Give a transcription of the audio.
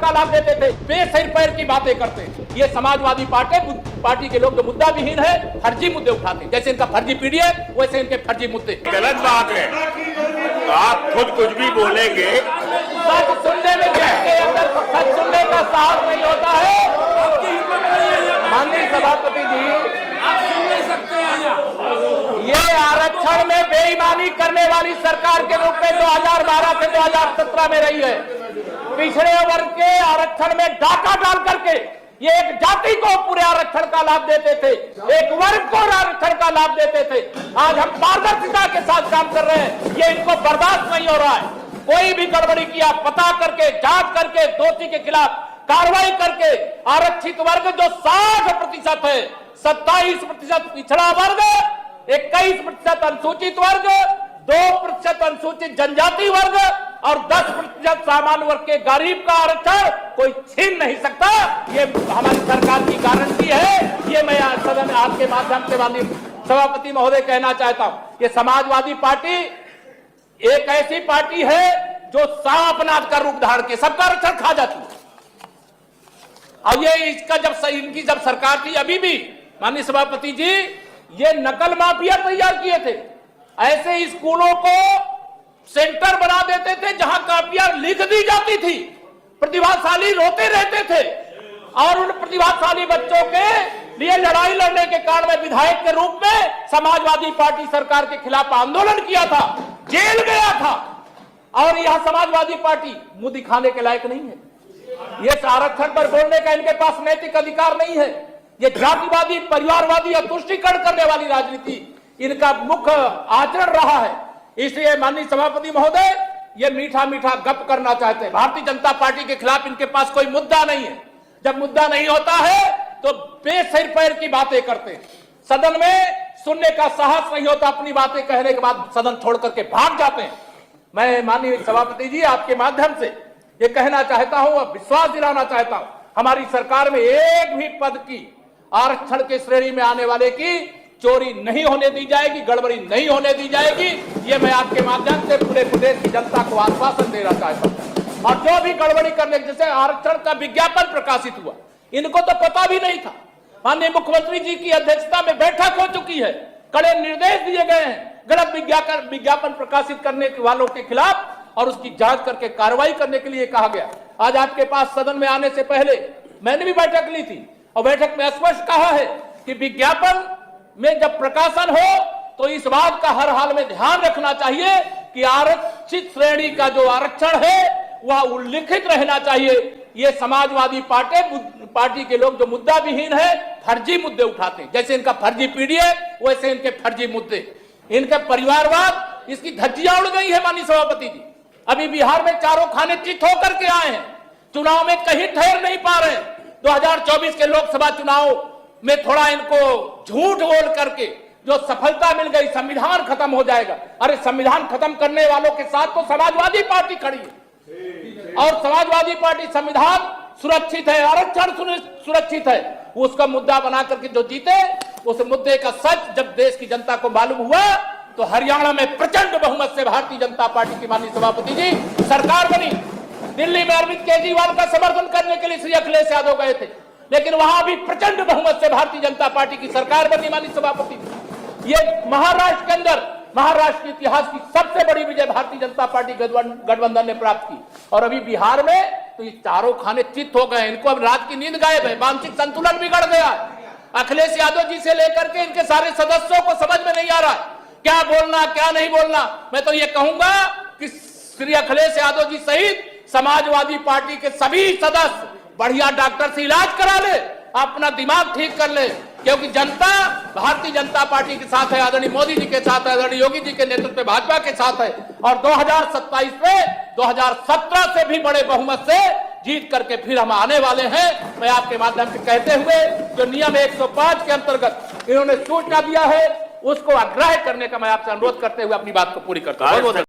का लाभ देते थे, बेसिर पैर की बातें करते। ये समाजवादी पार्टी के लोग जो मुद्दा विहीन है, फर्जी मुद्दे उठाते, जैसे इनका फर्जी पीडीएफ वैसे इनके फर्जी मुद्दे। गलत बात है, आप खुद कुछ भी बोलेंगे। सच सुनने में जिसके अंदर सच सुनने का साहस नहीं होता है, माननीय सभापति जी, आप सुन नहीं सकते हैं। ये आरक्षण में बेईमानी करने वाली सरकार के रूप में 2012 से 2017 में रही है। पिछड़े वर्ग के आरक्षण में डाका डाल करके ये एक जाति को पूरे आरक्षण का लाभ देते थे, एक वर्ग को आरक्षण का लाभ देते थे। आज हम पारदर्शिता के साथ काम कर रहे हैं, ये इनको बर्दाश्त नहीं हो रहा है। कोई भी गड़बड़ी किया पता करके, जांच करके, दोषी के खिलाफ कार्रवाई करके आरक्षित वर्ग जो 60% है, 27% पिछड़ा वर्ग, 21% अनुसूचित वर्ग, 2% अनुसूचित जनजाति वर्ग और 10% सामान्य वर्ग के गरीब का आरक्षण कोई छीन नहीं सकता। ये हमारी सरकार की गारंटी है। ये मैं सदन आपके माध्यम से माननीय सभापति महोदय कहना चाहता हूं। ये समाजवादी पार्टी एक ऐसी पार्टी है जो सांप नाद का रूप धारण के सबका आरक्षण खा जाती है। और ये इसका इनकी जब सरकार थी, अभी भी माननीय सभापति जी, ये नकल माफिया तैयार किए थे। ऐसे स्कूलों को सेंटर बना देते थे जहां कापियां लिख दी जाती थी, प्रतिभाशाली रोते रहते थे और उन प्रतिभाशाली बच्चों के लिए लड़ाई लड़ने के कारण में विधायक के रूप में समाजवादी पार्टी सरकार के खिलाफ आंदोलन किया था, जेल गया था। और यह समाजवादी पार्टी मुंह दिखाने के लायक नहीं है। ये आरक्षण पर बोलने का इनके पास नैतिक अधिकार नहीं है। ये जातिवादी, परिवारवादी और तुष्टीकरण करने वाली राजनीति इनका मुख्य आचरण रहा है। इसलिए माननीय सभापति महोदय, ये मीठा मीठा गप करना चाहते हैं। भारतीय जनता पार्टी के खिलाफ इनके पास कोई मुद्दा नहीं है। जब मुद्दा नहीं होता है तो बेसिर पैर की बातें करते हैं। सदन में सुनने का साहस नहीं होता, अपनी बातें कहने के बाद सदन छोड़ करके भाग जाते हैं। मैं माननीय सभापति जी आपके माध्यम से ये कहना चाहता हूं और विश्वास दिलाना चाहता हूं, हमारी सरकार में एक भी पद की आरक्षण के श्रेणी में आने वाले की चोरी नहीं होने दी जाएगी, गड़बड़ी नहीं होने दी जाएगी। ये मैं आपके माध्यम से पूरे प्रदेश की जनता को आश्वासन देना चाहता हूं। और जो भी गड़बड़ी करने, जैसे आरक्षण का विज्ञापन प्रकाशित हुआ, इनको तो पता भी नहीं था। माननीय मुख्यमंत्री जी की अध्यक्षता में बैठक हो चुकी है, कड़े निर्देश दिए गए हैं गलत विज्ञापन प्रकाशित करने वालों के खिलाफ और उसकी जांच करके कार्रवाई करने के लिए कहा गया। आज आपके पास सदन में आने से पहले मैंने भी बैठक ली थी और बैठक में स्पष्ट कहा है कि विज्ञापन में जब प्रकाशन हो तो इस बात का हर हाल में ध्यान रखना चाहिए कि आरक्षित श्रेणी का जो आरक्षण है वह उल्लिखित रहना चाहिए। ये समाजवादी पार्टी के लोग जो मुद्दा विहीन है, फर्जी मुद्दे उठाते हैं, जैसे इनका फर्जी पीडीएफ वैसे इनके फर्जी मुद्दे। इनके परिवारवाद, इसकी धज्जियां उड़ गई है। माननीय सभापति जी, अभी बिहार में चारों खाने चित होकर के आए हैं, चुनाव में कहीं ठहर नहीं पा रहे। 2024 के लोकसभा चुनाव में थोड़ा इनको झूठ बोल करके जो सफलता मिल गई, संविधान खत्म हो जाएगा। अरे संविधान खत्म करने वालों के साथ तो समाजवादी पार्टी खड़ी है और समाजवादी पार्टी संविधान सुरक्षित है, आरक्षण सुरक्षित है, उसका मुद्दा बना करके जो जीते, उस मुद्दे का सच जब देश की जनता को मालूम हुआ तो हरियाणा में प्रचंड बहुमत से भारतीय जनता पार्टी की माननीय सभापति जी सरकार बनी। दिल्ली में अरविंद केजरीवाल का समर्थन करने के लिए श्री अखिलेश यादव गए थे, लेकिन वहां भी प्रचंड बहुमत से भारतीय जनता पार्टी की सरकार बनी। माननीय सभापति जी, ये महाराष्ट्र के अंदर, महाराष्ट्र के इतिहास की सबसे बड़ी विजय भारतीय जनता पार्टी गठबंधन ने प्राप्त की। और अभी बिहार में तो ये चारों खाने चित हो गए, इनको अब रात की नींद गायब है, मानसिक संतुलन बिगड़ गया। अखिलेश यादव जी से लेकर के इनके सारे सदस्यों को समझ में नहीं आ रहा है क्या बोलना क्या नहीं बोलना। मैं तो ये कहूंगा कि श्री अखिलेश यादव जी सहित समाजवादी पार्टी के सभी सदस्य बढ़िया डॉक्टर से इलाज करा ले, अपना दिमाग ठीक कर ले, क्योंकि जनता भारतीय जनता पार्टी के साथ है, आदरणीय मोदी जी के साथ है, आदरणीय योगी जी के नेतृत्व में भाजपा के साथ है। और 2027 में 2017 से भी बड़े बहुमत से जीत करके फिर हम आने वाले हैं। मैं आपके माध्यम से कहते हुए जो नियम 105 के अंतर्गत इन्होंने सूचना दिया है उसको अग्राह्य करने का मैं आपसे अनुरोध करते हुए अपनी बात को पूरी करता हूं।